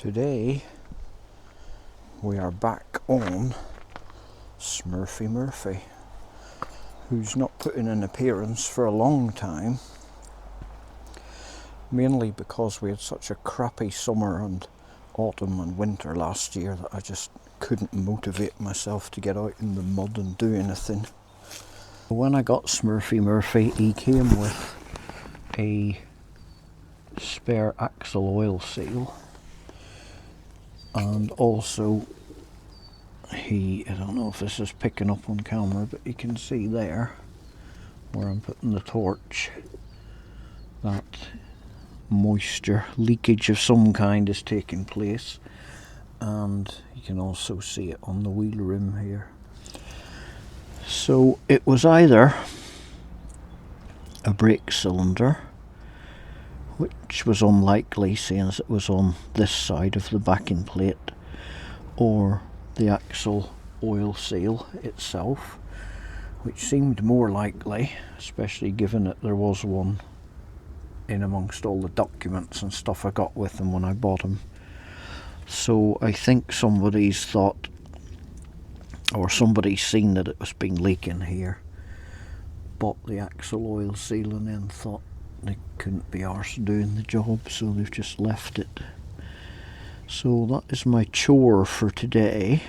Today we are back on Smurfy Murphy, who's not put in an appearance for a long time, mainly because we had such a crappy summer and autumn and winter last year that I just couldn't motivate myself to get out in the mud and do anything. When I got Smurfy Murphy, he came with a spare axle oil seal, and also I don't know if this is picking up on camera, but you can see there where I'm putting the torch that moisture leakage of some kind is taking place, and you can also see it on the wheel rim here. So it was either a brake cylinder, which was unlikely seeing as it was on this side of the backing plate, or the axle oil seal itself, which seemed more likely, especially given that there was one in amongst all the documents and stuff I got with them when I bought them. So I think somebody's thought, or somebody's seen that it was been leaking here, bought the axle oil seal and then thought they couldn't be arsed doing the job, so they've just left it. So that is my chore for today.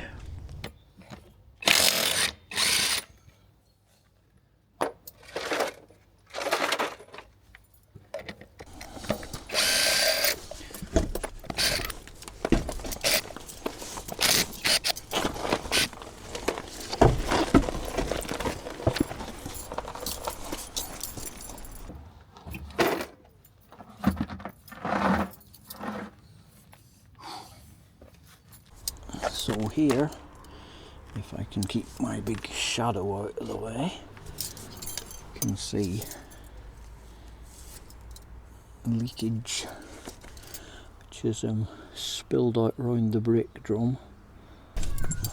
So here, if I can keep my big shadow out of the way, you can see leakage, which is spilled out round the brake drum.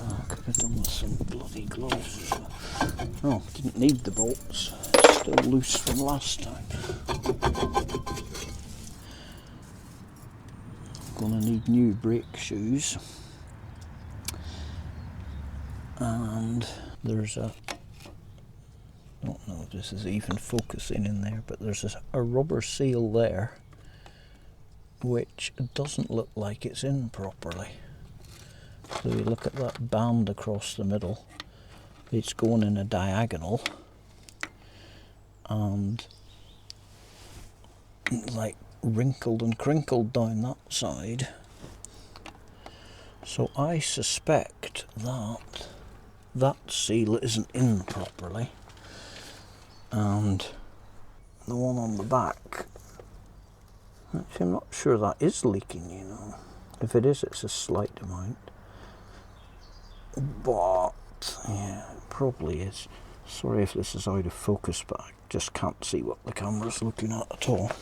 Oh, I could have done with some bloody gloves. Oh, didn't need the bolts, still loose from last time. Gonna need new brake shoes. And there's I don't know if this is even focusing in there, but there's a rubber seal there which doesn't look like it's in properly. So you look at that band across the middle, it's going in a diagonal and like wrinkled and crinkled down that side. So I suspect that seal isn't in properly, and the one on the back, actually I'm not sure that is leaking, you know. If it is, it's a slight amount, but yeah, it probably is. Sorry if this is out of focus, but I just can't see what the camera's looking at all.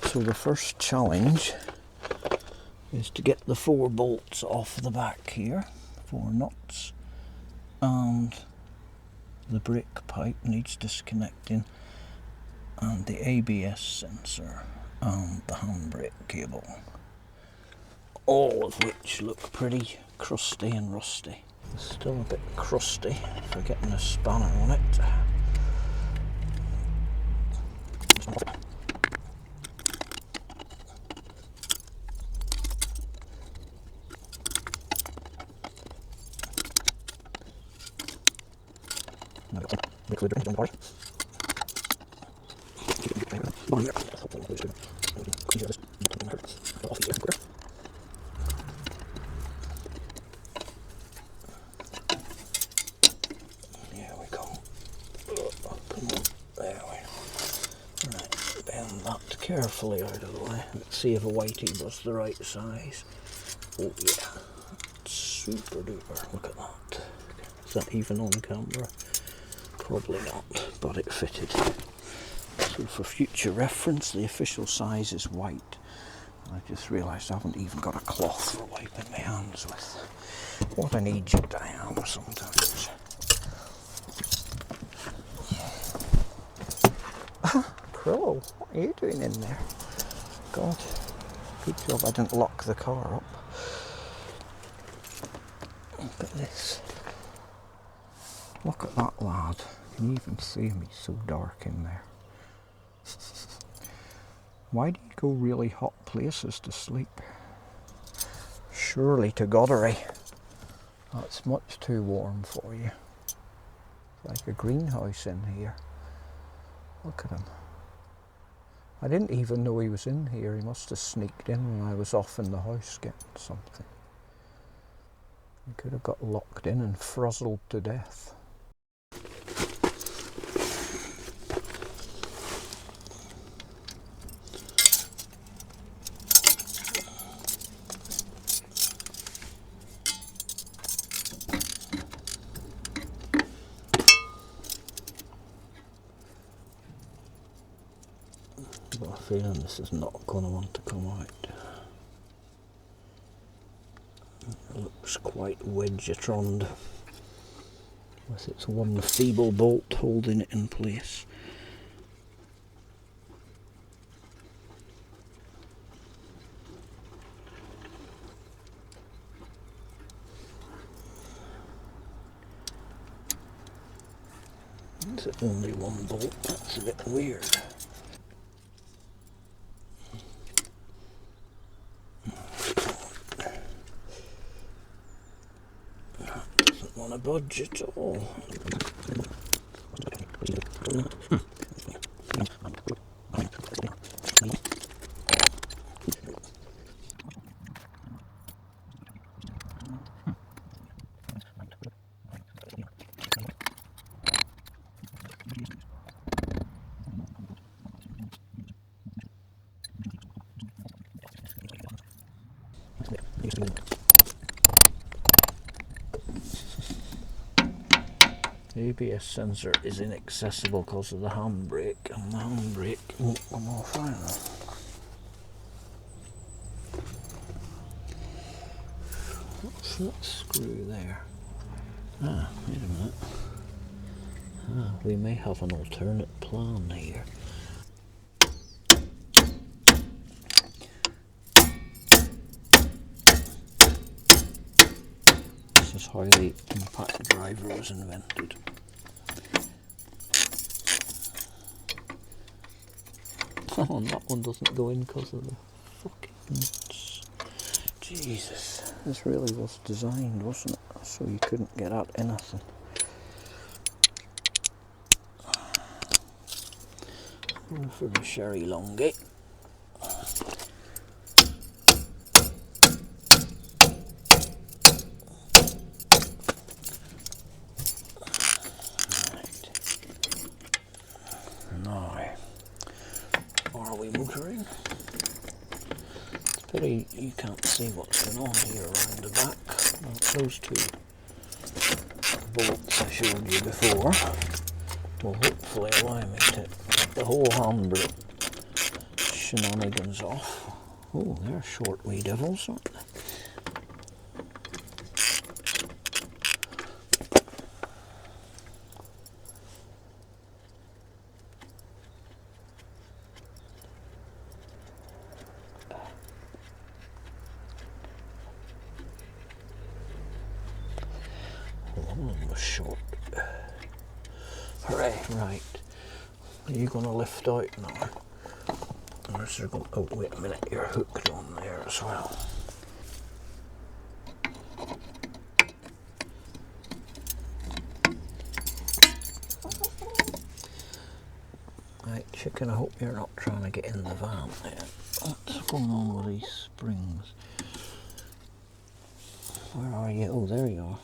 So the first challenge is to get the 4 bolts off the back here, 4 nuts, and the brake pipe needs disconnecting, and the ABS sensor and the handbrake cable, all of which look pretty crusty and rusty. It's still a bit crusty for getting a spanner on it. There we go. There we go. Right, bend that carefully out of the way. Let's see if a whitey was the right size. Oh yeah, super duper. Look at that. Is that even on camera? Probably not, but it fitted. So for future reference, the official size is white. I just realised I haven't even got a cloth for wiping my hands with. What an Egypt I am sometimes. Crow, what are you doing in there? God. Good job I didn't lock the car up. Look at this. Look at that lad. Can you even see him? He's so dark in there. Why do you go really hot places to sleep? Surely to Goddery. That's much too warm for you. It's like a greenhouse in here. Look at him. I didn't even know he was in here. He must have sneaked in when I was off in the house getting something. He could have got locked in and frizzled to death. I've got a feeling this is not going to want to come out. It looks quite wedge-troned with its one feeble bolt holding it in place. Is it only one bolt? That's a bit weird. Doesn't want to budge at all. The ABS sensor is inaccessible because of the handbrake, and the handbrake won't come off either. What's that screw there? Ah, wait a minute. Ah, we may have an alternate plan here. This is how the impact driver was invented. Oh, and that one doesn't go in because of the fucking... Jesus, this really was designed, wasn't it? So you couldn't get at anything. Going for the sherry longie. Motoring. It's a pity you can't see what's going on here around the back. Well, those two bolts I showed you before will hopefully allow me to get the whole handbrake shenanigans off. Oh, they're short wee devils, aren't they? One of them was short. Hooray, right. Are you going to lift out now? Or is there going... Oh, wait a minute, you're hooked on there as well. Right, chicken, I hope you're not trying to get in the van there. What's going on with these springs? Where are you? Oh, there you are.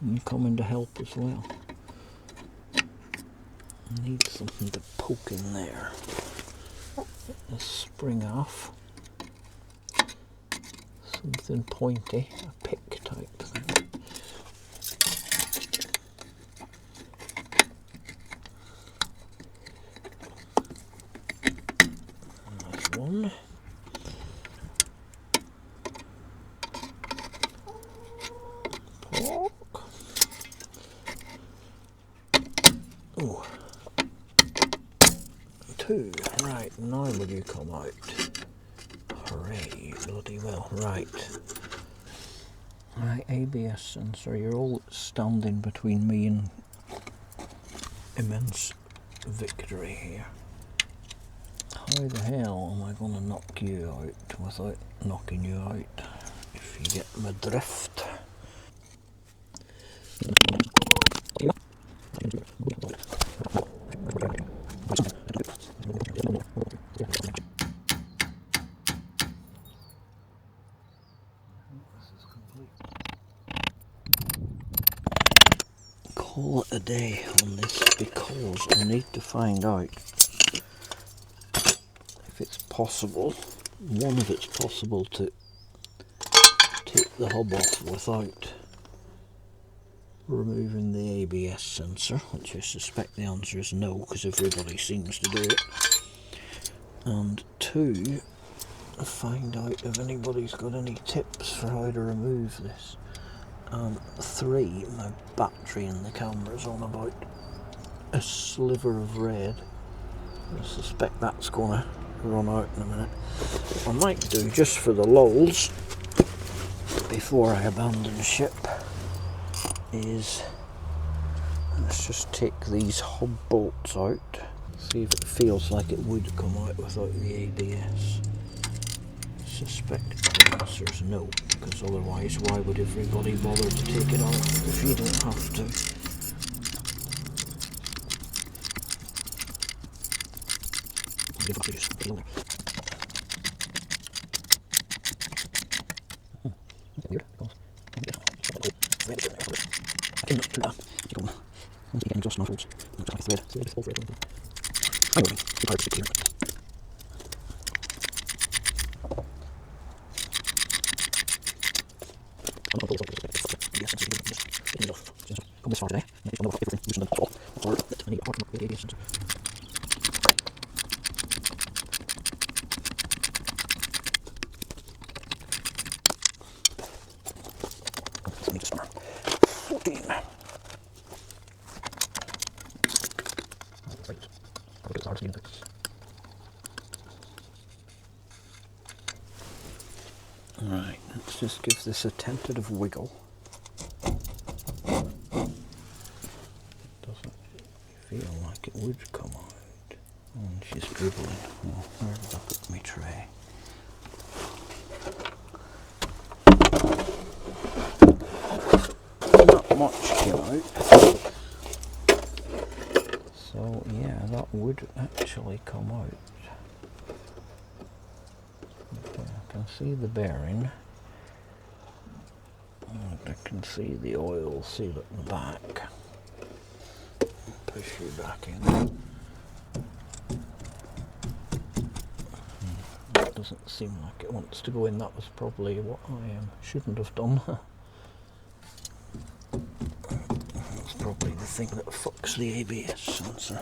You coming to help as well. I need something to poke in there. Get this spring off. Something pointy, a pick type thing. Nice one. Oh. 2. Right, now will you come out? Hooray, bloody well. Right. Right, ABS sensor, you're all standing between me and immense victory here. How the hell am I going to knock you out without knocking you out, if you get my drift? Call it a day on this, because I need to find out if it's possible, if it's possible to take the hub off without removing the ABS sensor, which I suspect the answer is no, because everybody seems to do it. And 2, find out if anybody's got any tips for how to remove this. And 3, my battery in the camera's on about a sliver of red. I suspect that's gonna run out in a minute. What I might do, just for the lulz, before I abandon ship, is let's just take these hub bolts out, see if it feels like it would come out without the ABS. Suspect the answer is no, because otherwise why would everybody bother to take it off if you don't have to? Come this far today. Right, let's just give this a tentative wiggle. Doesn't feel like it would come out. And she's dribbling. Oh, where did I put my tray? Not much came out. So yeah, that would actually come out. Okay, I can see the bearing. And I can see the oil seal at the back. Push you back in. It doesn't seem like it wants to go in. That was probably what I shouldn't have done. That's probably the thing that fucks the ABS sensor.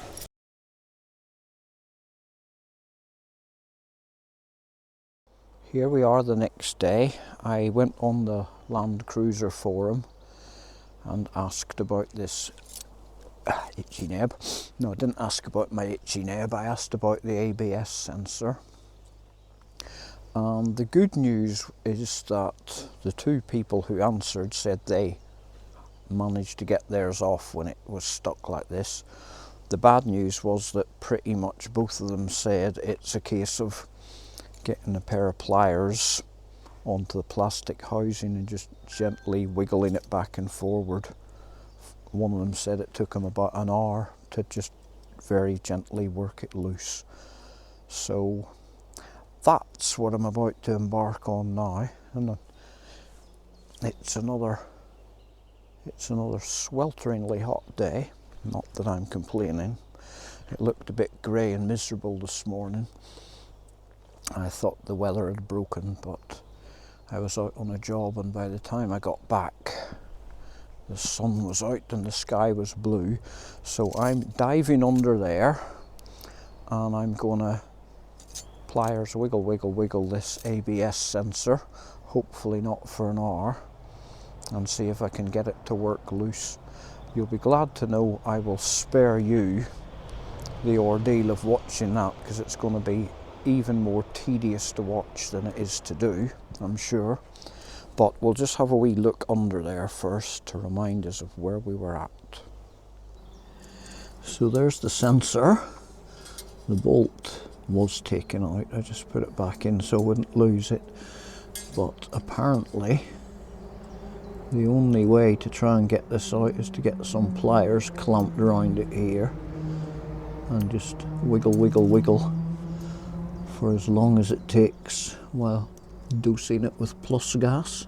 Here we are the next day. I went on the Land Cruiser forum and asked about this itchy neb. No, I didn't ask about my itchy neb, I asked about the ABS sensor. And the good news is that the 2 people who answered said they managed to get theirs off when it was stuck like this. The bad news was that pretty much both of them said it's a case of getting a pair of pliers onto the plastic housing and just gently wiggling it back and forward. One of them said it took him about an hour to just very gently work it loose. So that's what I'm about to embark on now, and it's another swelteringly hot day. Not that I'm complaining. It looked a bit grey and miserable this morning. I thought the weather had broken, but I was out on a job, and by the time I got back the sun was out and the sky was blue. So I'm diving under there and I'm gonna pliers wiggle wiggle wiggle this ABS sensor, hopefully not for an hour, and see if I can get it to work loose. You'll be glad to know I will spare you the ordeal of watching that, because it's going to be even more tedious to watch than it is to do, I'm sure. But we'll just have a wee look under there first to remind us of where we were at. So there's the sensor. The bolt was taken out. I just put it back in so I wouldn't lose it. But apparently the only way to try and get this out is to get some pliers clamped around it here and just wiggle, wiggle, wiggle for as long as it takes while dosing it with plus gas.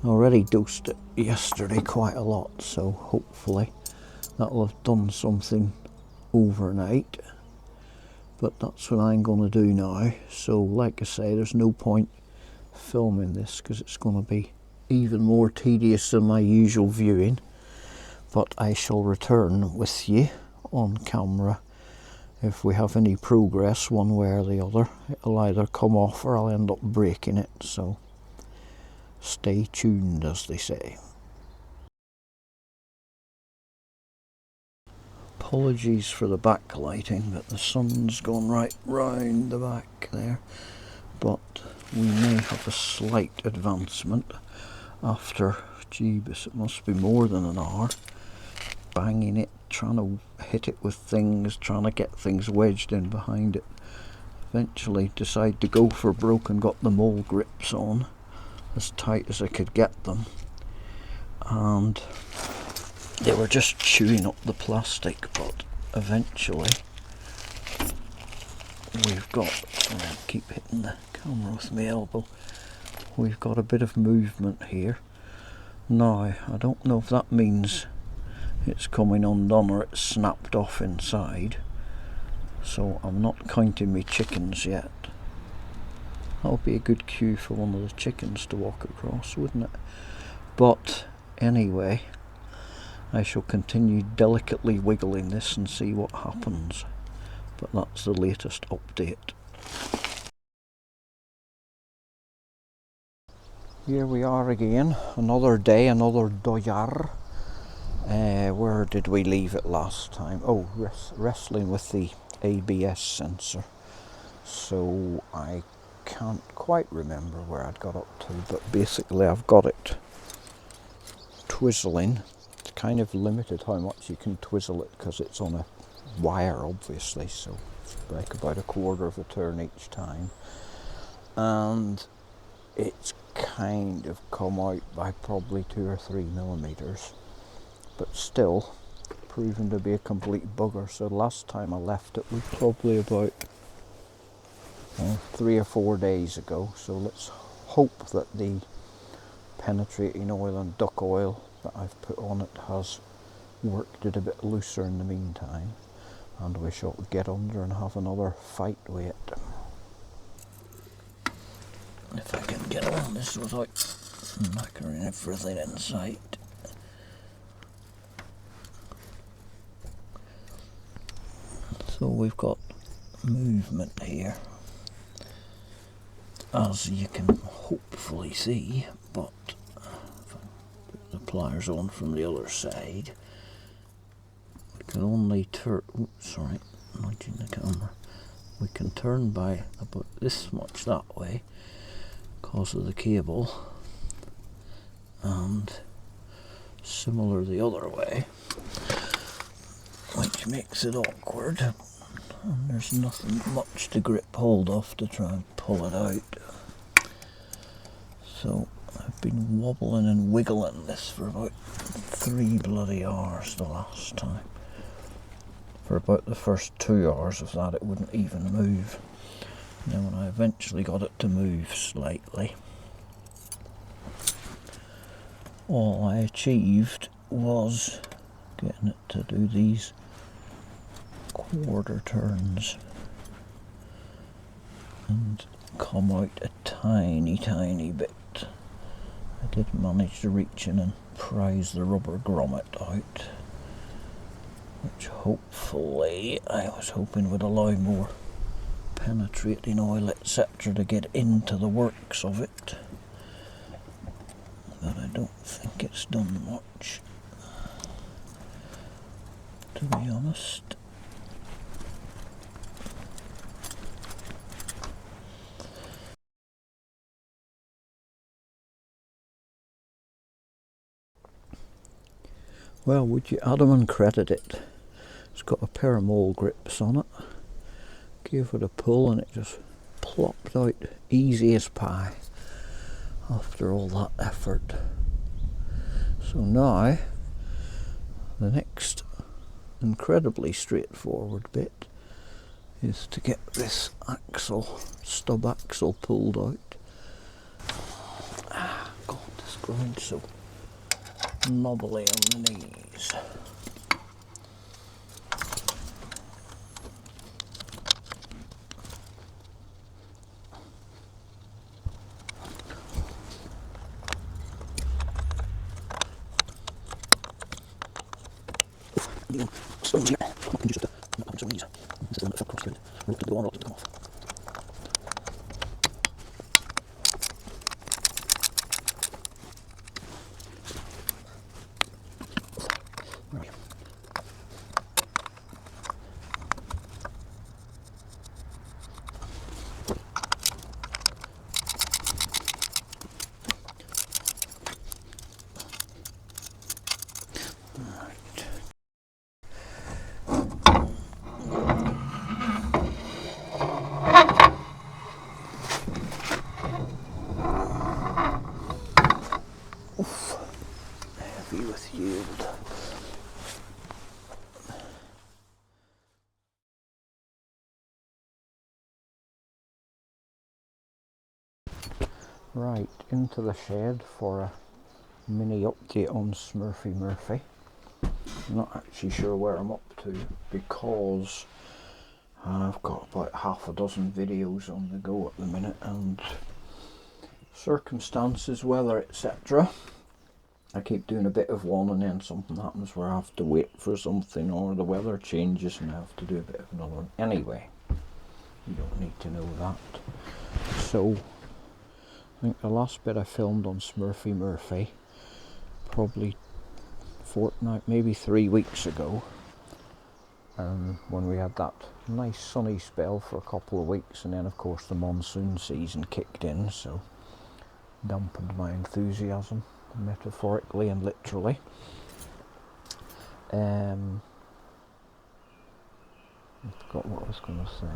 I already dosed it yesterday quite a lot, so hopefully that'll have done something overnight. But that's what I'm going to do now. So like I say, there's no point filming this because it's going to be even more tedious than my usual viewing. But I shall return with you on camera if we have any progress one way or the other. It'll either come off or I'll end up breaking it, so stay tuned, as they say. Apologies for the backlighting, but the sun's gone right round the back there. But we may have a slight advancement after, jeebus, it must be more than an hour, banging it, trying to hit it with things, trying to get things wedged in behind it. Eventually decided to go for broke and got the mole grips on as tight as I could get them, and they were just chewing up the plastic. But eventually we've got, I keep hitting the camera with my elbow, we've got a bit of movement here. Now I don't know if that means it's coming undone or it's snapped off inside, so I'm not counting me chickens yet. That would be a good cue for one of the chickens to walk across, wouldn't it? But anyway, I shall continue delicately wiggling this and see what happens. But that's the latest update. Here we are again, another day, another doyar. Where did we leave it last time? Oh, wrestling with the ABS sensor. So I can't quite remember where I'd got up to, but basically I've got it twizzling. It's kind of limited how much you can twizzle it because it's on a wire, obviously, so it's like about a quarter of a turn each time. And it's kind of come out by probably 2 or 3 millimeters, but still proven to be a complete bugger. So last time I left it was probably about 3 or 4 days ago, so let's hope that the penetrating oil and duck oil that I've put on it has worked it a bit looser in the meantime, and we shall get under and have another fight with it. If I can get on this without knackering everything in sight. So we've got movement here, as you can hopefully see, but if I put the pliers on from the other side, we can only turn, sorry, nudging the camera, we can turn by about this much that way because of the cable, and similar the other way, which makes it awkward. And there's nothing much to grip hold of to try and pull it out. So I've been wobbling and wiggling this for about 3 bloody hours the last time. For about the first 2 hours of that it wouldn't even move. Then when I eventually got it to move slightly, all I achieved was getting it to do these quarter turns and come out a tiny bit. I did manage to reach in and prise the rubber grommet out, which hopefully, I was hoping would allow more penetrating oil etc. to get into the works of it, but I don't think it's done much, to be honest. Well, would you add 'em and credit it? It's got a pair of mole grips on it. Gave it a pull and it just plopped out easy as pie after all that effort. So now the next incredibly straightforward bit is to get this axle, stub axle, pulled out. Ah, God, this ground's so knobbly on the knees. Stones here. I can just put some of these. This is a little cross thread. Rope to go on, rope to come off. Right. Oof, heavy with yield. Right, into the shed for a mini update on Smurfy Murphy. I'm not actually sure where I'm up to because I've got about half a dozen videos on the go at the minute, and circumstances, weather, etc. I keep doing a bit of one and then something happens where I have to wait for something, or the weather changes and I have to do a bit of another one. Anyway, you don't need to know that. So, I think the last bit I filmed on Smurfy Murphy, probably fortnight, maybe 3 weeks ago, when we had that nice sunny spell for a couple of weeks, and then of course the monsoon season kicked in, so dampened my enthusiasm, metaphorically and literally. I forgot what I was going to say.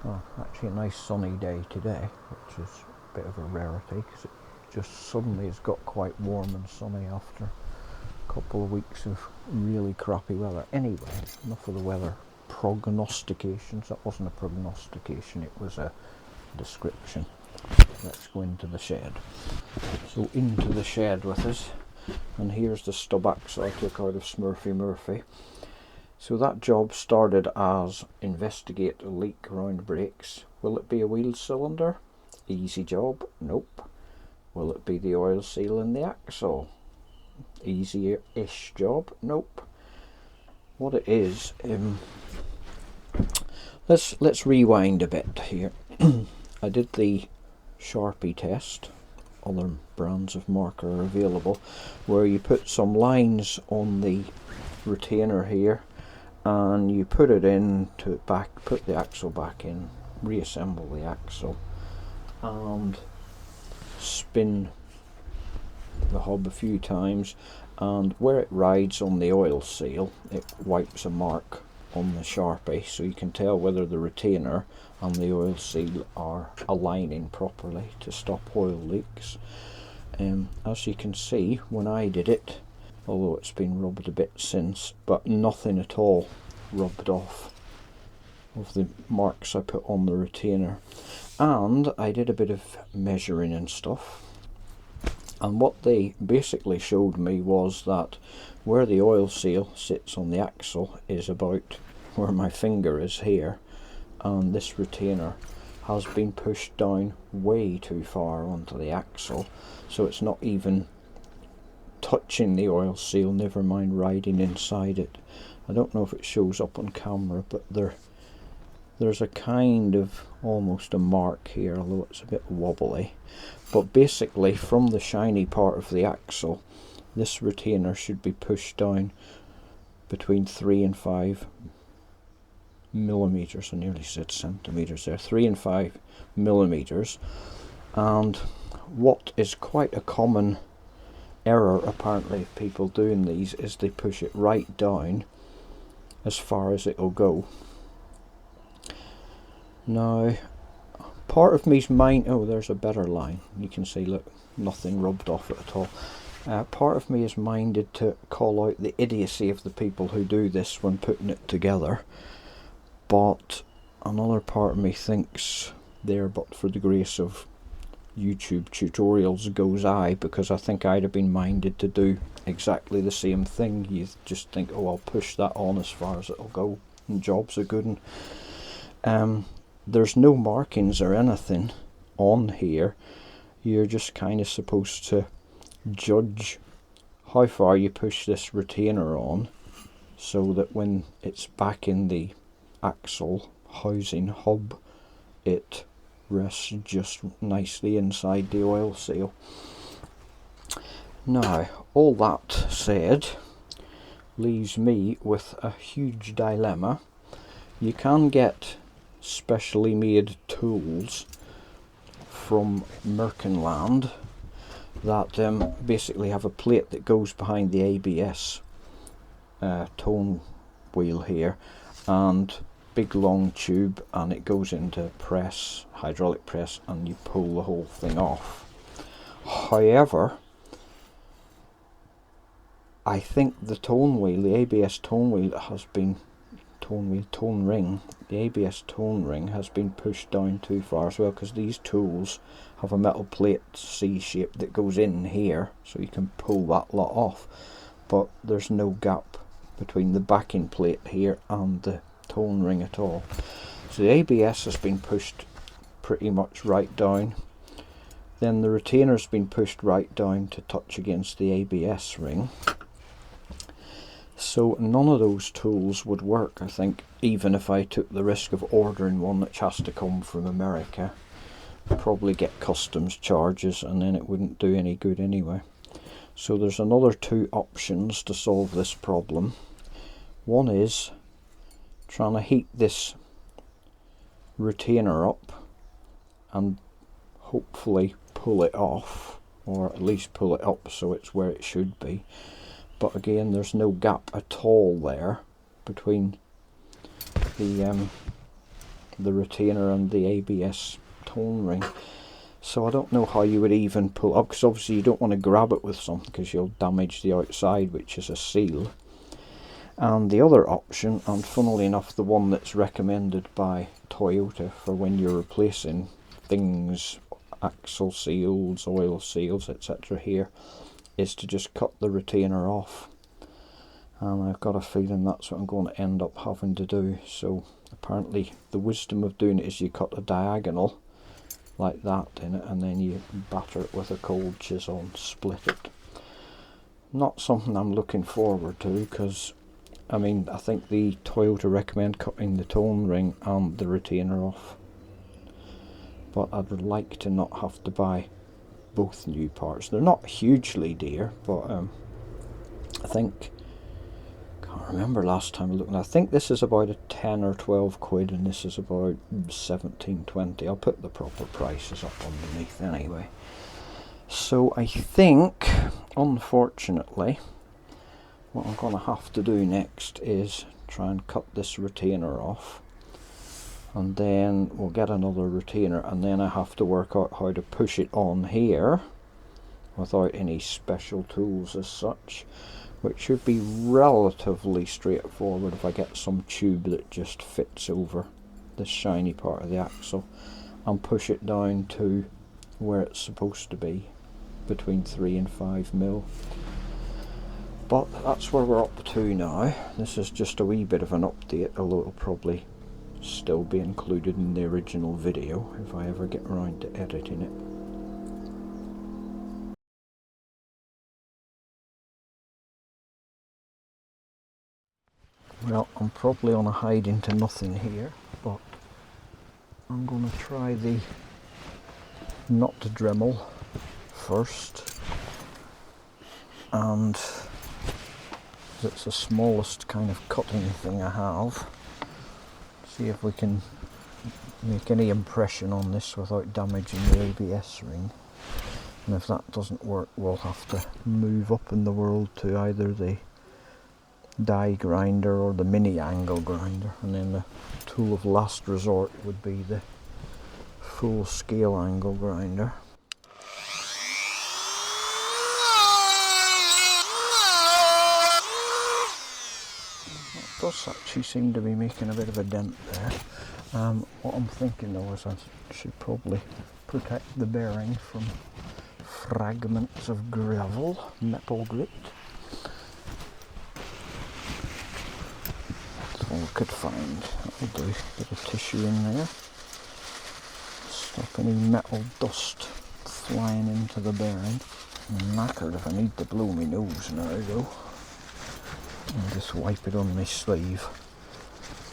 Oh, actually a nice sunny day today, which is a bit of a rarity because it just suddenly has got quite warm and sunny after a couple of weeks of really crappy weather. Anyway, enough of the weather prognostications. That wasn't a prognostication, it was a description. Let's go into the shed. So into the shed with us, and here's the stub axle I took out of Smurfy Murphy. So that job started as investigate a leak around brakes. Will it be a wheel cylinder? Easy job. Nope. Will it be the oil seal in the axle? Easier-ish job. Nope. What it is, let's rewind a bit here. I did the Sharpie test, other brands of marker are available, where you put some lines on the retainer here and you put it in to put the axle back in, reassemble the axle and spin the hub a few times, and where it rides on the oil seal it wipes a mark on the Sharpie so you can tell whether the retainer and the oil seal are aligning properly to stop oil leaks. As you can see, when I did it, although it's been rubbed a bit since, but nothing at all rubbed off of the marks I put on the retainer. And I did a bit of measuring and stuff, and what they basically showed me was that where the oil seal sits on the axle is about where my finger is here, and this retainer has been pushed down way too far onto the axle, so it's not even touching the oil seal, never mind riding inside it. I don't know if it shows up on camera, but there's a kind of almost a mark here, although it's a bit wobbly. But basically from the shiny part of the axle, this retainer should be pushed down between 3 and 5 millimeters. I nearly said centimeters there. 3 and 5 millimeters. And what is quite a common error apparently of people doing these is they push it right down as far as it'll go. Now part of me's mind, oh, there's a better line, you can see, look, nothing rubbed off it at all. Part of me is minded to call out the idiocy of the people who do this when putting it together, but another part of me thinks there but for the grace of YouTube tutorials goes I, because I think I'd have been minded to do exactly the same thing. You just think, oh, I'll push that on as far as it'll go and job's a good one. There's no markings or anything on here. You're just kind of supposed to judge how far you push this retainer on so that when it's back in the axle housing hub it rests just nicely inside the oil seal. Now all that said leaves me with a huge dilemma. You can get specially made tools from Merkenland that basically have a plate that goes behind the ABS tone wheel here, and big long tube, and it goes into press, hydraulic press, and you pull the whole thing off. However, I think the tone wheel, the ABS tone wheel has been the ABS tone ring has been pushed down too far as well, because these tools have a metal plate C shape that goes in here, so you can pull that lot off, but there's no gap between the backing plate here and the tone ring at all. So the ABS has been pushed pretty much right down, then the retainer's been pushed right down to touch against the ABS ring. So none of those tools would work, I think, even if I took the risk of ordering one that has to come from America. I'd probably get customs charges and then it wouldn't do any good anyway. So there's another two options to solve this problem. One is trying to heat this retainer up and hopefully pull it off, or at least pull it up so it's where it should be. But again, there's no gap at all there between the retainer and the ABS tone ring. So I don't know how you would even pull up, because obviously you don't want to grab it with something because you'll damage the outside, which is a seal. And the other option, and funnily enough the one that's recommended by Toyota for when you're replacing things, axle seals, oil seals, etc. here, is to just cut the retainer off, and I've got a feeling that's what I'm going to end up having to do. So apparently the wisdom of doing it is you cut a diagonal like that in it, and then you batter it with a cold chisel and split it. Not something I'm looking forward to, because I mean, I think the Toyota recommend cutting the tone ring and the retainer off, but I'd like to not have to buy both new parts. They're not hugely dear, but I think, can't remember last time I looked, I think this is about a 10 or 12 quid and this is about 17-20. I'll put the proper prices up underneath anyway. So I think, unfortunately, what I'm going to have to do next is try and cut this retainer off, and then we'll get another retainer, and then I have to work out how to push it on here without any special tools as such, which should be relatively straightforward if I get some tube that just fits over this shiny part of the axle and push it down to where it's supposed to be, between 3 and 5 mil. But that's where we're up to now. This is just a wee bit of an update, although it'll probably still be included in the original video if I ever get around to editing it. Well, I'm probably on a hide into nothing here, but I'm going to try the nut Dremel first, and it's the smallest kind of cutting thing I have. See if we can make any impression on this without damaging the ABS ring. And if that doesn't work, we'll have to move up in the world to either the die grinder or the mini angle grinder, and then the tool of last resort would be the full scale angle grinder. That does actually seem to be making a bit of a dent there. What I'm thinking though is I should probably protect the bearing from fragments of gravel, metal grit. That's all I could find. That'll do. Bit of tissue in there. Stop any metal dust flying into the bearing. I'm knackered if I need to blow my nose now though. I'll just wipe it on my sleeve.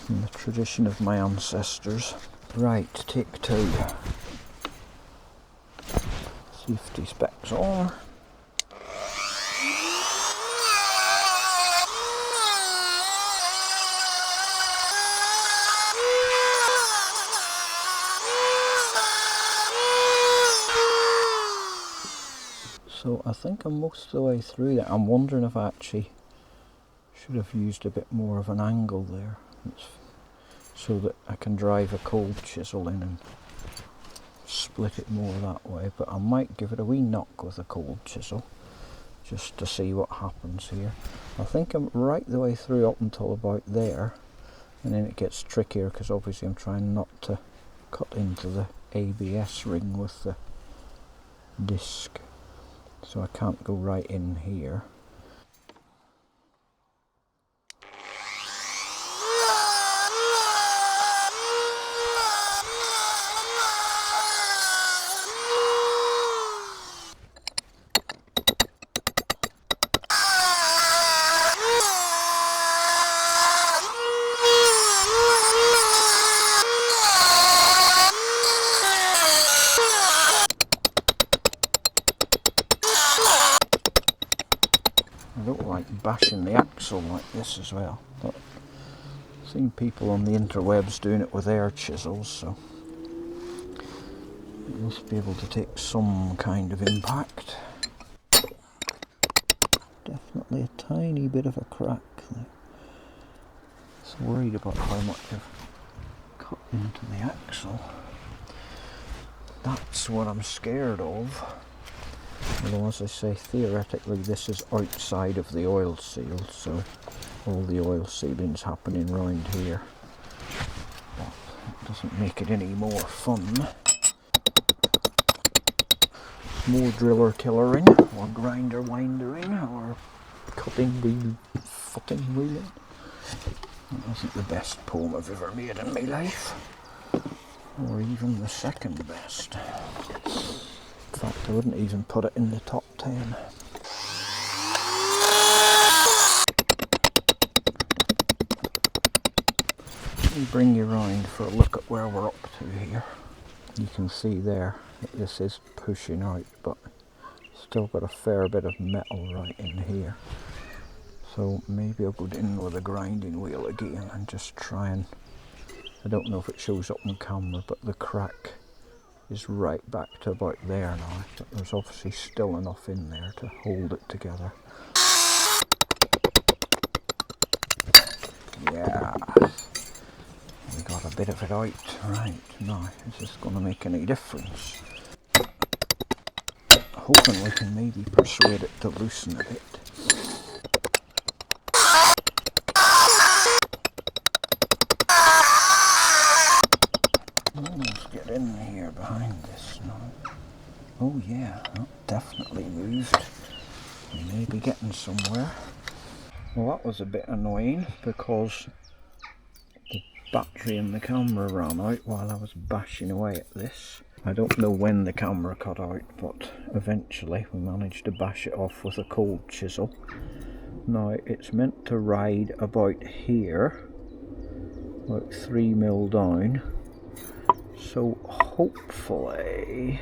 In the tradition of my ancestors. Right, take 2. Safety specs on. So I think I'm most of the way through that. I'm wondering if I actually should have used a bit more of an angle there, so that I can drive a cold chisel in and split it more that way. But I might give it a wee knock with a cold chisel just to see what happens here. I think I'm right the way through up until about there, and then it gets trickier because obviously I'm trying not to cut into the ABS ring with the disc, so I can't go right in here. I don't like bashing the axle like this as well, but I've seen people on the interwebs doing it with air chisels, so it must be able to take some kind of impact. Definitely a tiny bit of a crack there. So worried about how much I've cut into the axle. That's what I'm scared of. Although, as I say, theoretically this is outside of the oil seal, so all the oil sealing's happening round here. But it doesn't make it any more fun. More driller tillering, or grinder windering, or cutting wheel, footing wheeling. That wasn't the best poem I've ever made in my life, or even the second best. In fact, I wouldn't even put it in the top 10. Let me bring you round for a look at where we're up to here. You can see there that this is pushing out, but still got a fair bit of metal right in here. So maybe I'll go in with a grinding wheel again and just try and, I don't know if it shows up on camera, but the crack is right back to about there now, but there's obviously still enough in there to hold it together. Yeah, we got a bit of it out. Right, now, is this going to make any difference? Hoping we can maybe persuade it to loosen a bit. Almost get in here behind this now. Oh yeah, that definitely moved. We may be getting somewhere. Well, that was a bit annoying because the battery in the camera ran out while I was bashing away at this. I don't know when the camera cut out, but eventually we managed to bash it off with a cold chisel. Now it's meant to ride about here, about 3mm down. So hopefully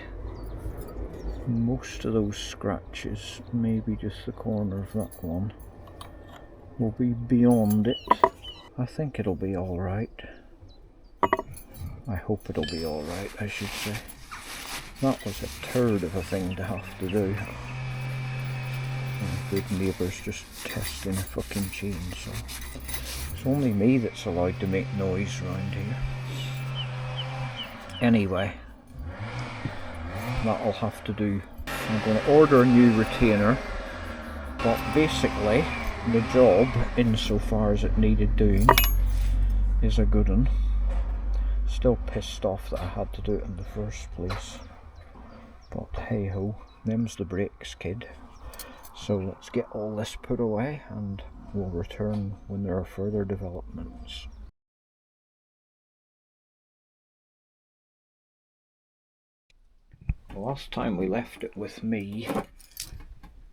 most of those scratches, maybe just the corner of that one, will be beyond it. I think it'll be alright. I hope it'll be alright, I should say. That was a turd of a thing to have to do. Good neighbours just testing a fucking chainsaw. It's only me that's allowed to make noise around here. Anyway, that'll have to do. I'm going to order a new retainer, but basically the job, insofar as it needed doing, is a good one. Still pissed off that I had to do it in the first place, but hey ho, them's the breaks, kid. So let's get all this put away and we'll return when there are further developments. The last time we left it with me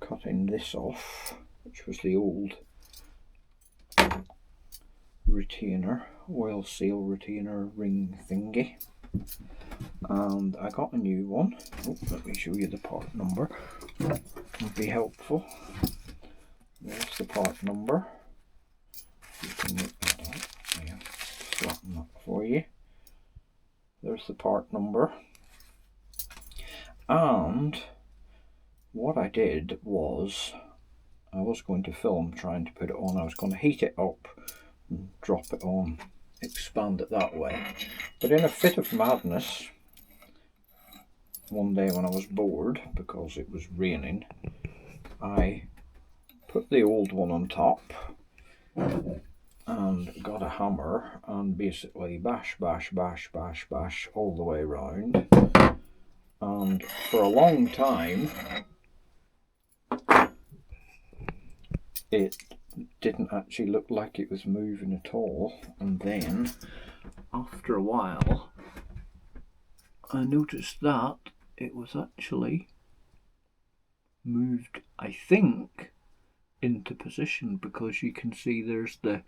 cutting this off, which was the old retainer, oil seal retainer ring thingy, and I got a new one. Oh, let me show you the part number, would be helpful. There's the part number. You can look that up. Yeah, flatten that for you. There's the part number. And what I did was, I was going to film trying to put it on. I was going to heat it up and drop it on, expand it that way. But in a fit of madness, one day when I was bored because it was raining, I put the old one on top and got a hammer and basically bash all the way around. And for a long time it didn't actually look like it was moving at all, and then after a while I noticed that it was actually moved, I think, into position, because you can see there's the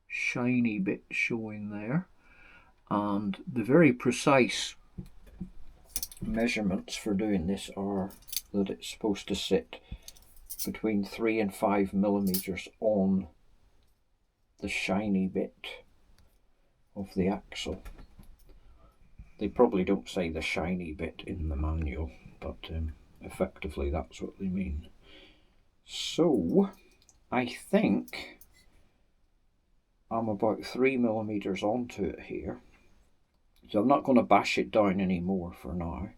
shiny bit showing there, and the very precise measurements for doing this are that it's supposed to sit between 3 and 5 millimeters on the shiny bit of the axle. They probably don't say the shiny bit in the manual, but effectively that's what they mean. So I think I'm about 3 millimeters onto it here. So I'm not going to bash it down anymore for now,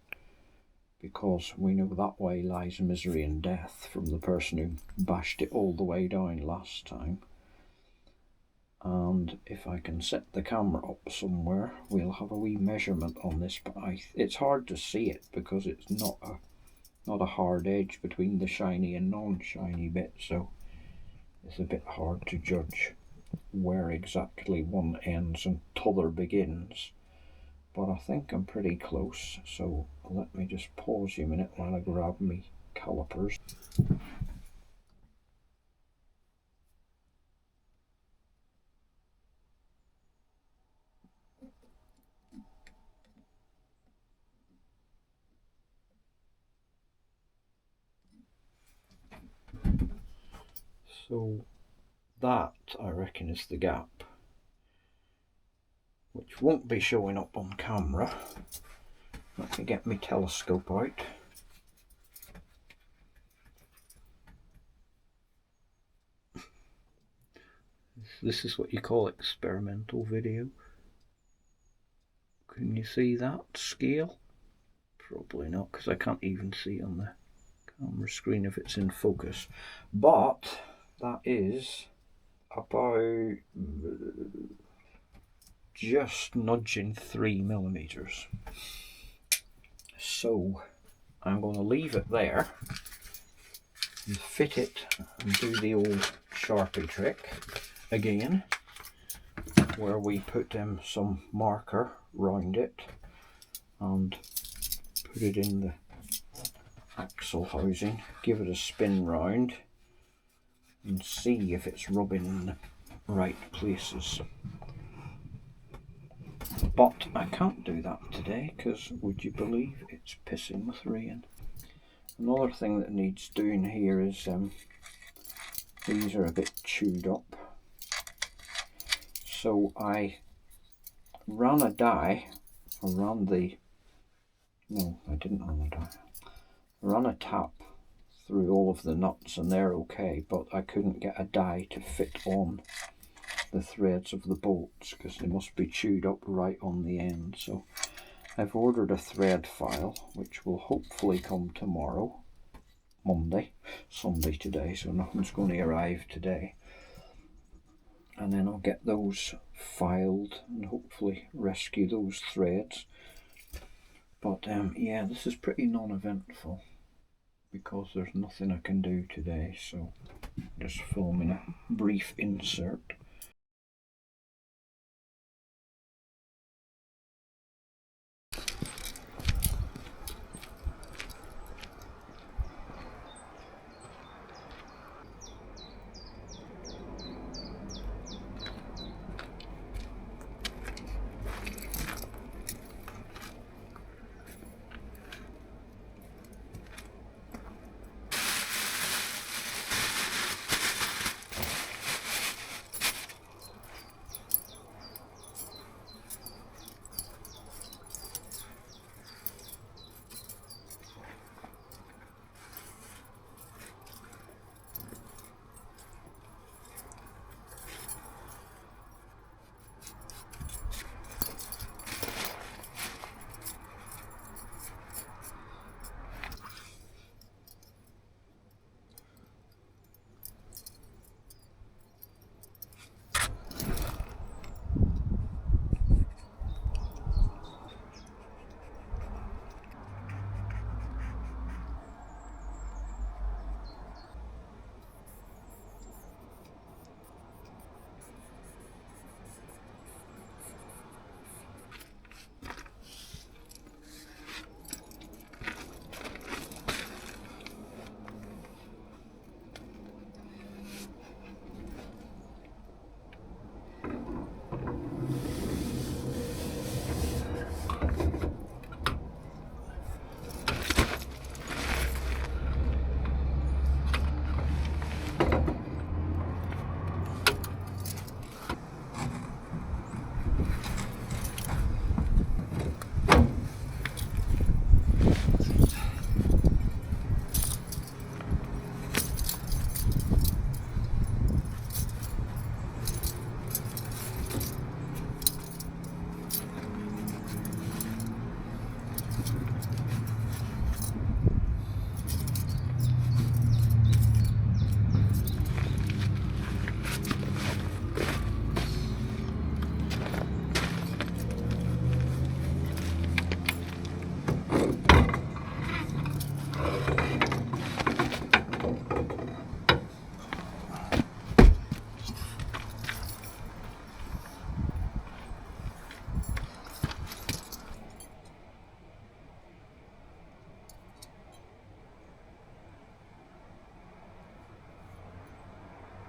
because we know that way lies misery and death from the person who bashed it all the way down last time. And if I can set the camera up somewhere, we'll have a wee measurement on this, but it's hard to see it because it's not a hard edge between the shiny and non-shiny bit, so it's a bit hard to judge where exactly one ends and t'other begins. But I think I'm pretty close, so let me just pause you a minute while I grab me calipers. So that, I reckon, is the gap, which won't be showing up on camera. Let me get my telescope out. This is what you call experimental video. Can you see that scale? Probably not, because I can't even see on the camera screen if it's in focus. But that is about just nudging 3 millimeters. So I'm going to leave it there and fit it and do the old Sharpie trick again, where we put some marker round it and put it in the axle housing, give it a spin round and see if it's rubbing in the right places. But I can't do that today because, would you believe, it's pissing with rain. Another thing that needs doing here is these are a bit chewed up. So I ran a die around the No, I didn't run a die. I ran a tap through all of the nuts and they're okay, but I couldn't get a die to fit on the threads of the bolts because they must be chewed up right on the end. So I've ordered a thread file which will hopefully come tomorrow, Monday, Sunday today, so nothing's going to arrive today. And then I'll get those filed and hopefully rescue those threads. But yeah, this is pretty non-eventful because there's nothing I can do today, so just filming a brief insert.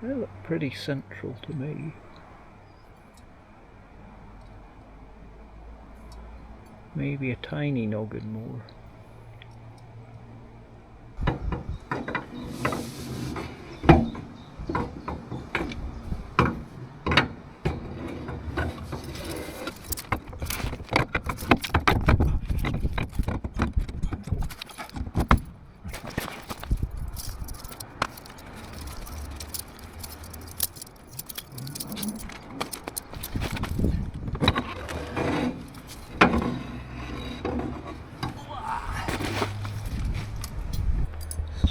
They look pretty central to me. Maybe a tiny noggin more.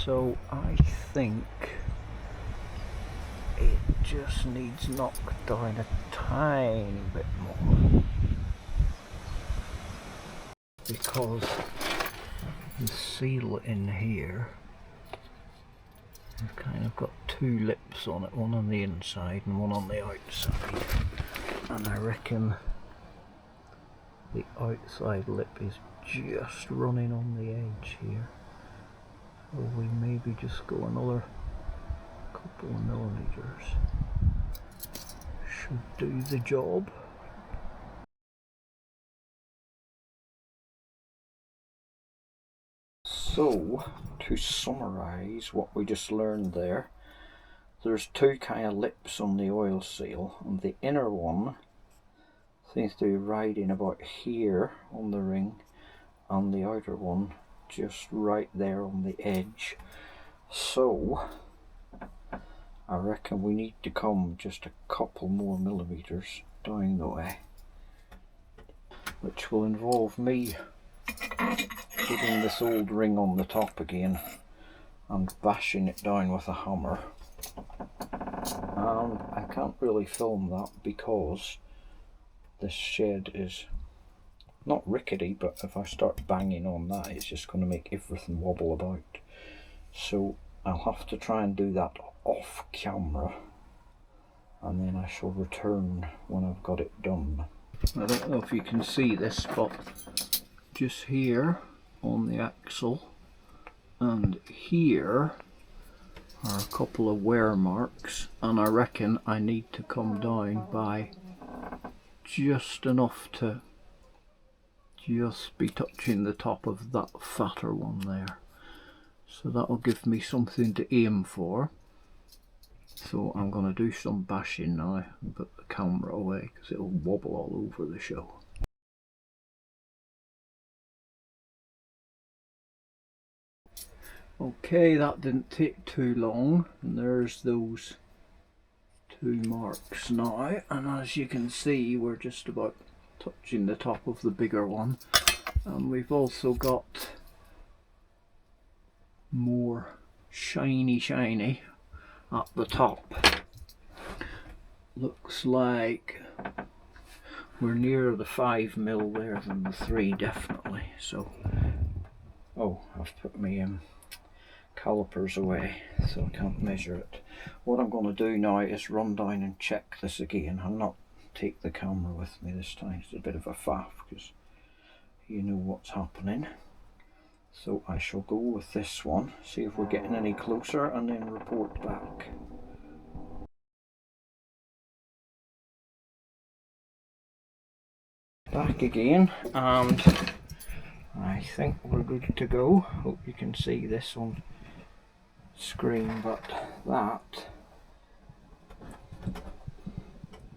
So I think it just needs knocked down a tiny bit more, because the seal in here, I've kind of got two lips on it, one on the inside and one on the outside, and I reckon the outside lip is just running on the edge here. So we maybe just go another couple of millimeters. Should do the job. So, to summarise what we just learned there, there's two kind of lips on the oil seal, and the inner one seems to be riding about here on the ring, and the outer one just right there on the edge. So I reckon we need to come just a couple more millimeters down the way, which will involve me putting this old ring on the top again and bashing it down with a hammer. And I can't really film that because this shed is not rickety, but if I start banging on that, it's just going to make everything wobble about. So I'll have to try and do that off camera, and then I shall return when I've got it done. I don't know if you can see this, but just here on the axle and here are a couple of wear marks, and I reckon I need to come down by just enough to just be touching the top of that fatter one there. So that'll give me something to aim for. So I'm going to do some bashing now and put the camera away because it'll wobble all over the show. Okay, that didn't take too long, and there's those two marks now, and as you can see we're just about touching the top of the bigger one, and we've also got more shiny at the top. Looks like we're nearer the 5mm there than the 3 definitely. So, oh, I've put my calipers away so I can't measure it. What I'm going to do now is run down and check this again. I'll not take the camera with me this time. It's a bit of a faff because you know what's happening. So I shall go with this one, see if we're getting any closer, and then report back. Back again, and I think we're good to go. Hope you can see this on screen, but that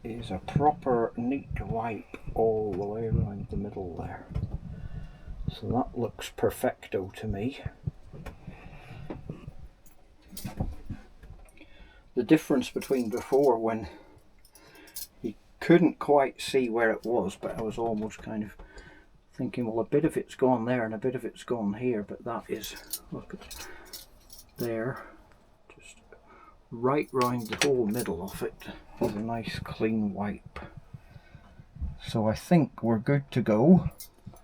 is a proper neat wipe all the way around the middle there. So that looks perfecto to me. The difference between before, when you couldn't quite see where it was, but I was almost kind of thinking, well, a bit of it's gone there and a bit of it's gone here, but that is, look at there, just right round the whole middle of it with a nice clean wipe. So I think we're good to go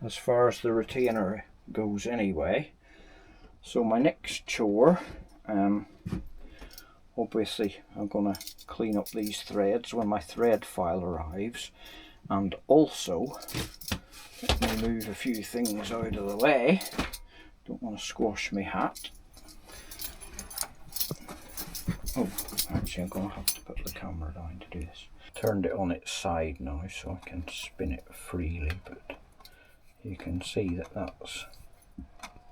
as far as the retainer goes anyway. So my next chore, obviously I'm going to clean up these threads when my thread file arrives, and also let me move a few things out of the way. Don't want to squash my hat. Oh, actually I'm going to have to put the camera down to do this. Turned it on its side now so I can spin it freely, but you can see that that's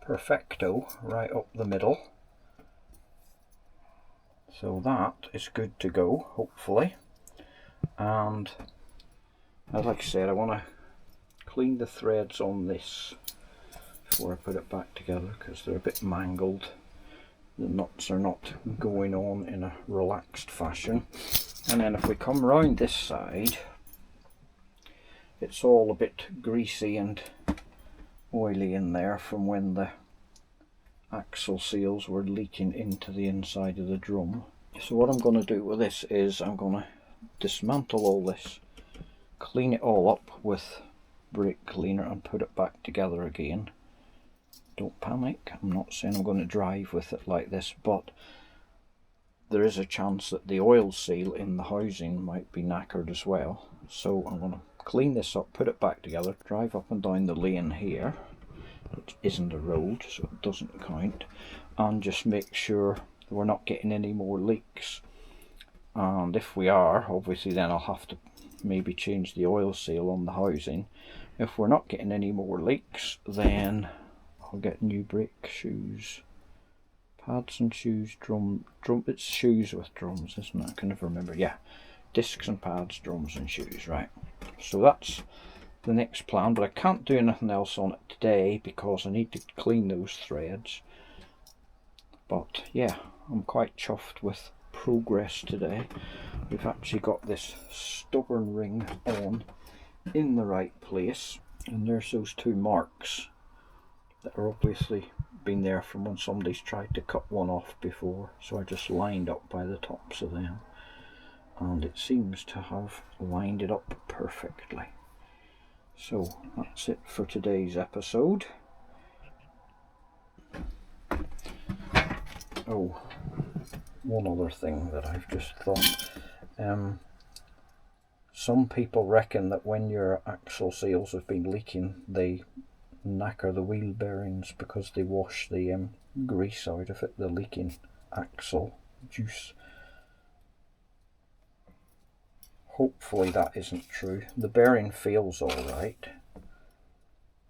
perfecto right up the middle. So that is good to go, hopefully. And as like I said, I want to clean the threads on this before I put it back together because they're a bit mangled. The nuts are not going on in a relaxed fashion. And then if we come round this side, it's all a bit greasy and oily in there from when the axle seals were leaking into the inside of the drum. So what I'm going to do with this is I'm going to dismantle all this, clean it all up with brake cleaner and put it back together again. Don't panic, I'm not saying I'm going to drive with it like this, but there is a chance that the oil seal in the housing might be knackered as well. So I'm going to clean this up, put it back together, drive up and down the lane here, which isn't a road so it doesn't count, and just make sure we're not getting any more leaks. And if we are, obviously then I'll have to maybe change the oil seal on the housing. If we're not getting any more leaks, then I'll get new brake shoes, pads and shoes, drum, it's shoes with drums, isn't it? I can never remember. Yeah, discs and pads, drums and shoes, right. So that's the next plan, but I can't do anything else on it today because I need to clean those threads. But yeah, I'm quite chuffed with progress today. We've actually got this stubborn ring on in the right place, and there's those two marks that are obviously been there from when somebody's tried to cut one off before, so I just lined up by the tops of them, and it seems to have lined it up perfectly. So that's it for today's episode. Oh, one other thing that I've just thought. Some people reckon that when your axle seals have been leaking, they knacker the wheel bearings because they wash the grease out of it, the leaking axle juice. Hopefully that isn't true. The bearing feels alright,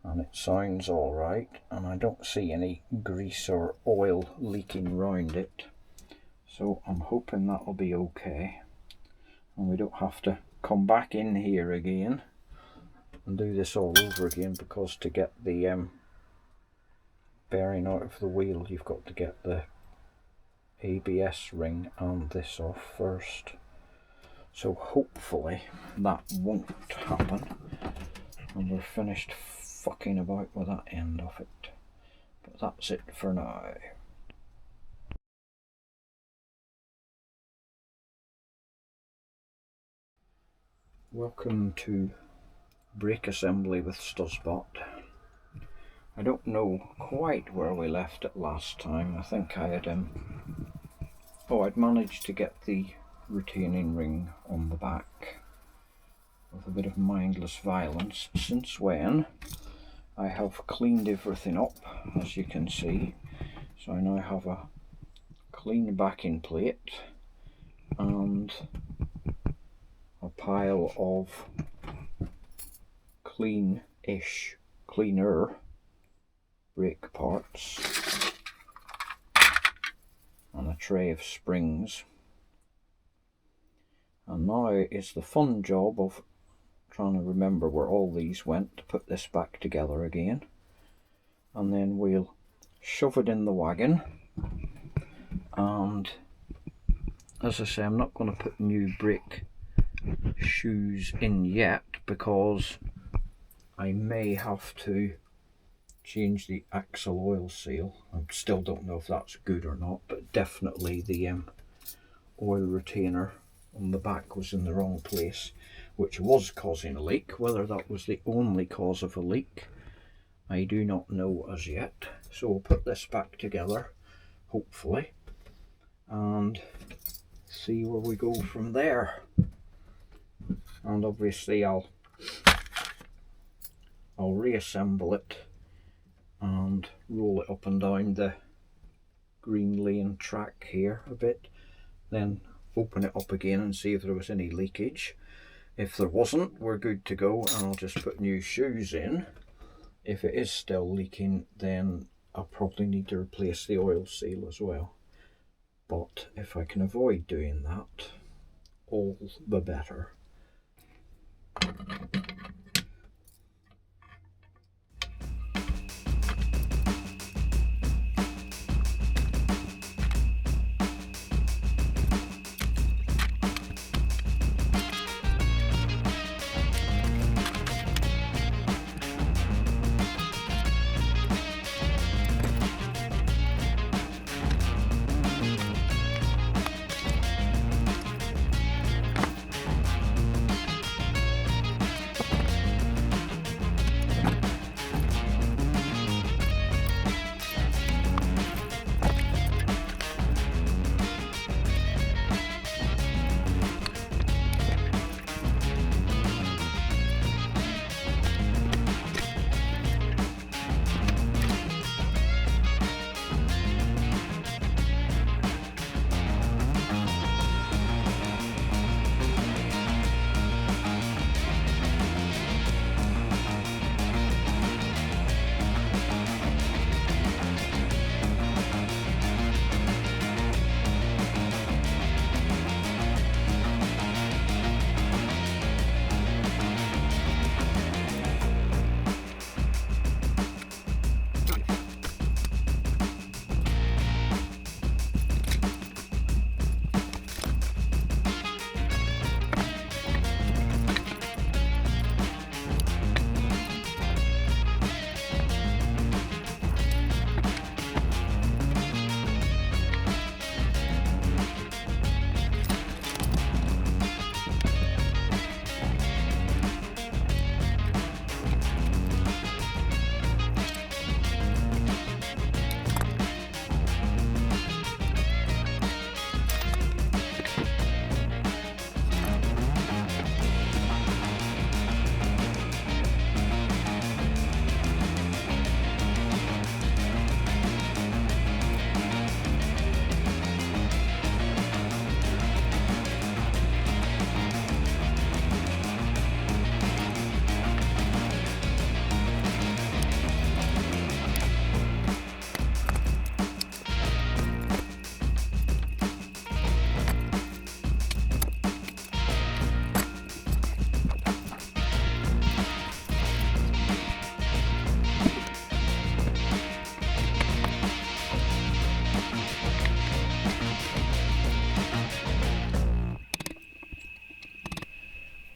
and it sounds alright, and I don't see any grease or oil leaking round it, so I'm hoping that'll be okay, and we don't have to come back in here again and do this all over again, because to get the bearing out of the wheel you've got to get the ABS ring and this off first. So hopefully that won't happen and we're finished fucking about with that end of it. But that's it for now. Welcome to Brake Assembly with Stuzzbot. I don't know quite where we left it last time. I think I had I'd managed to get the retaining ring on the back with a bit of mindless violence, since when I have cleaned everything up, as you can see. So I now have a clean backing plate and a pile of cleaner brake parts and a tray of springs. And now it's the fun job of trying to remember where all these went to put this back together again. And then we'll shove it in the wagon. And as I say, I'm not going to put new brake shoes in yet because I may have to change the axle oil seal. I still don't know if that's good or not, but definitely the oil retainer on the back was in the wrong place, which was causing a leak. Whether that was the only cause of a leak, I do not know as yet. So we'll put this back together, hopefully, and see where we go from there. And obviously I'll reassemble it and roll it up and down the green lane track here a bit, then open it up again and see if there was any leakage. If there wasn't, we're good to go, and I'll just put new shoes in. If it is still leaking, then I'll probably need to replace the oil seal as well. But if I can avoid doing that, all the better.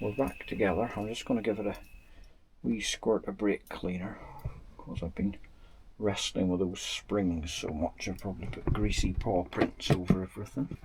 we're back together. I'm just going to give it a wee squirt of brake cleaner because I've been wrestling with those springs so much I've probably put greasy paw prints over everything.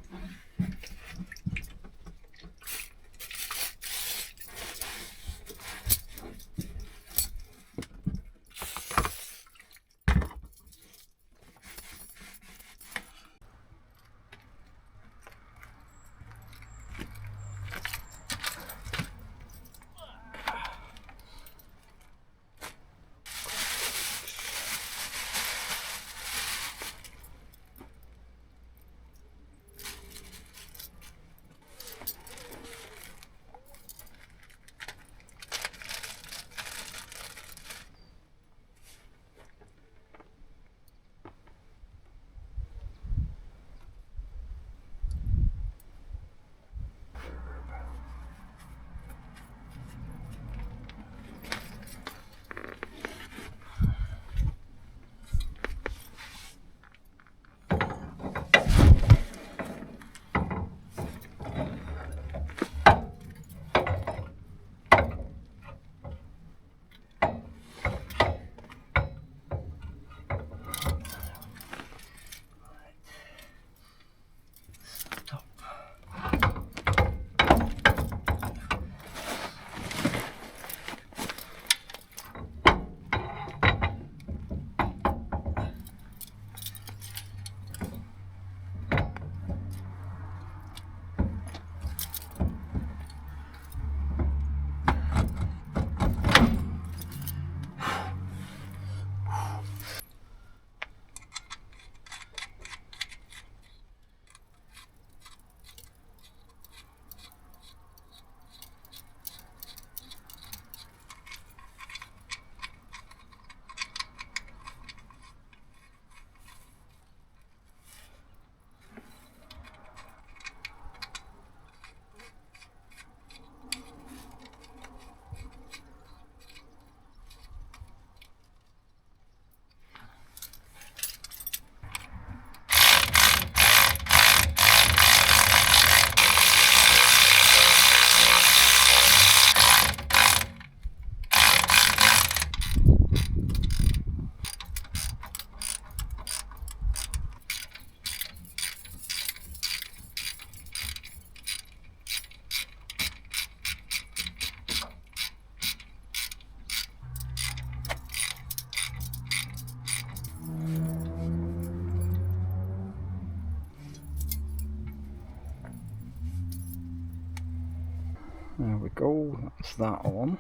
There we go, that's that on.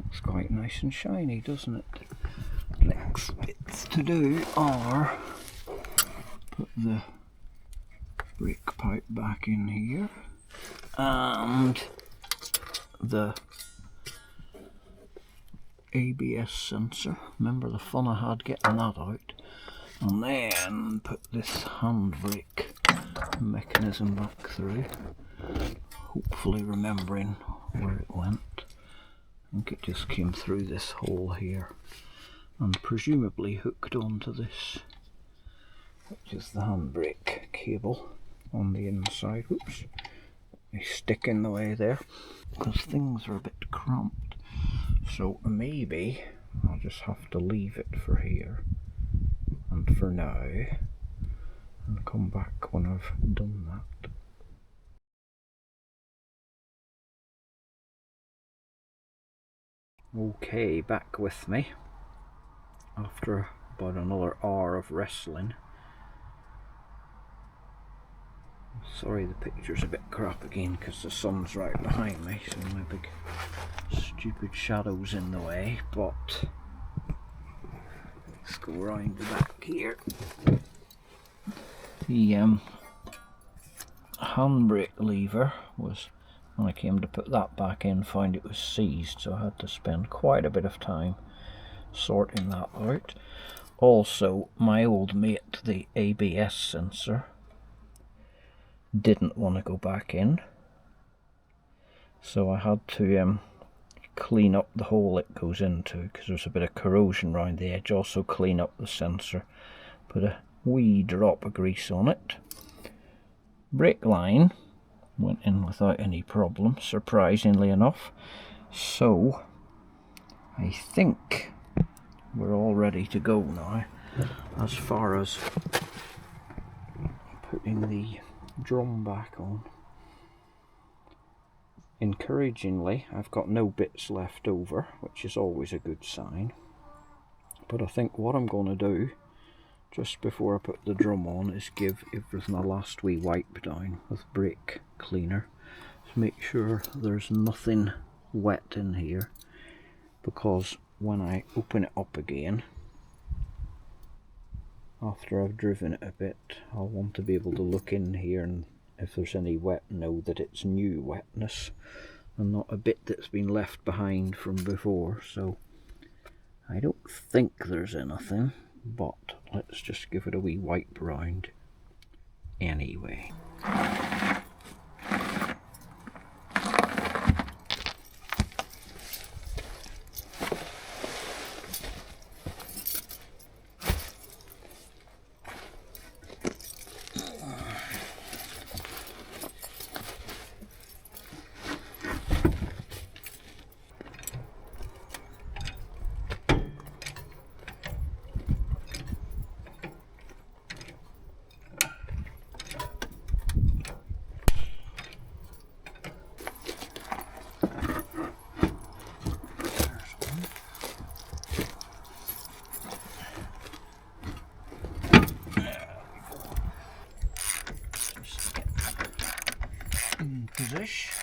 Looks quite nice and shiny, doesn't it? Next bits to do are put the brake pipe back in here and the ABS sensor. Remember the fun I had getting that out. And then put this handbrake mechanism back through, hopefully remembering where it went. I think it just came through this hole here and presumably hooked onto this, which is the handbrake cable on the inside. Whoops, they stick in the way there because things are a bit cramped, so maybe I'll just have to leave it for here and for now and come back when I've done that. Okay, back with me after about another hour of wrestling. Sorry the picture's a bit crap again because the sun's right behind me, so my big stupid shadow's in the way, but let's go round the back here. The handbrake lever was, when I came to put that back in, found it was seized, so I had to spend quite a bit of time sorting that out. Also, my old mate, the ABS sensor, didn't want to go back in, so I had to clean up the hole it goes into because there's a bit of corrosion around the edge. Also clean up the sensor, put a wee drop of grease on it. Brake line went in without any problem, surprisingly enough. So I think we're all ready to go now as far as putting the drum back on. Encouragingly, I've got no bits left over, which is always a good sign. But I think what I'm going to do just before I put the drum on is give everything a last wee wipe down with brake cleaner to make sure there's nothing wet in here, because when I open it up again after I've driven it a bit, I'll want to be able to look in here and if there's any wet, know that it's new wetness and not a bit that's been left behind from before. So I don't think there's anything, but let's just give it a wee wipe round anyway. In position.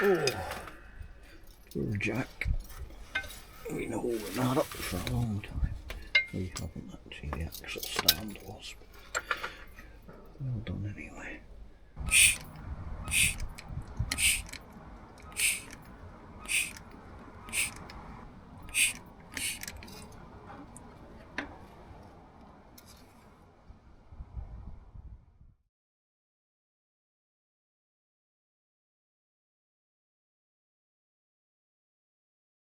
Oh, poor Jack. Been holding that up for a long time. We haven't actually, the actual stand was. Well done anyway.